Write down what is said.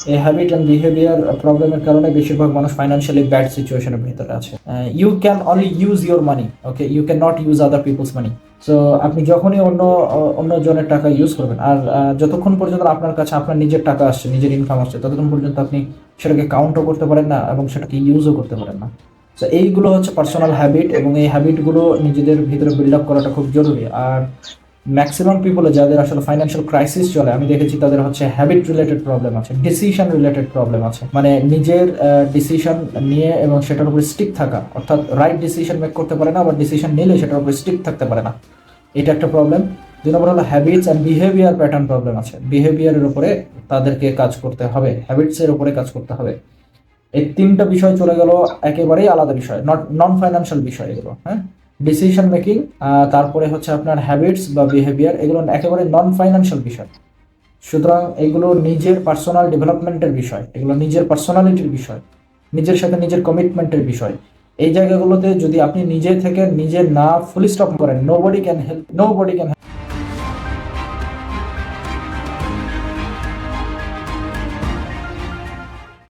এই habit and behaviour প্রবলেমের কারণে বেশিরভাগ মানুষ ফাইন্যান্সিয়ালি ব্যাড সিচুয়েশনের ভিতরে আছে। You can only use your money, okay, you can not use other people's money. So আপনি যখনই অন্য জনের টাকা ইউজ করবেন, আর যতক্ষণ পর্যন্ত আপনার কাছে আপনার নিজের টাকা আসছে, নিজের ইনকাম আসছে, ততক্ষণ পর্যন্ত আপনি সেটাকে কাউন্টও করতে পারেন না এবং সেটাকে ইউজও করতে পারেন না। তো এইগুলো হচ্ছে পার্সোনাল হ্যাবিট, এবং এই হ্যাবিটগুলো নিজেদের ভিতরে বিল্ড আপ করাটা খুব জরুরি। আর ম্যাক্সিমাম পিপলে যাদের আসলে ফাইন্যান্সিয়াল ক্রাইসিস চলে, আমি দেখেছি তাদের হচ্ছে হ্যাবিট রিলেটেড প্রবলেম আছে, ডিসিশন রিলেটেড প্রবলেম আছে। মানে নিজের ডিসিশন নিয়ে এবং সেটার উপরে স্টিক থাকা, অর্থাৎ রাইট ডিসিশন মেক করতে পারে না, আবার ডিসিশন নিলে সেটার উপরে স্টিক থাকতে পারে না, এটা একটা প্রবলেম। 2 নম্বর হলো habits and behaviour pattern problem আছে। বিহেভিয়ারের উপরে তাদেরকে কাজ করতে হবে, হ্যাবিটসের উপরে কাজ করতে হবে। এই 3টা বিষয় চলে গেল একেবারেই আলাদা বিষয়, নন ফাইন্যান্সিয়াল বিষয় এগুলো। হ্যাঁ, ডিসিশন মেকিং, তারপরে হচ্ছে আপনার হ্যাবিটস বা বিহেভিয়ার, এগুলো একেবারে নন ফাইন্যান্সিয়াল বিষয়। সুতরাং এগুলো নিজের পার্সোনাল ডেভেলপমেন্টের বিষয়, এগুলো নিজের পার্সোনালিটির বিষয়, নিজের সাথে নিজের কমিটমেন্টের বিষয়। এই জায়গাগুলোতে যদি আপনি নিজে থেকে নিজে না ফুলি স্টপ করেন, নোবডি ক্যান হেল্প।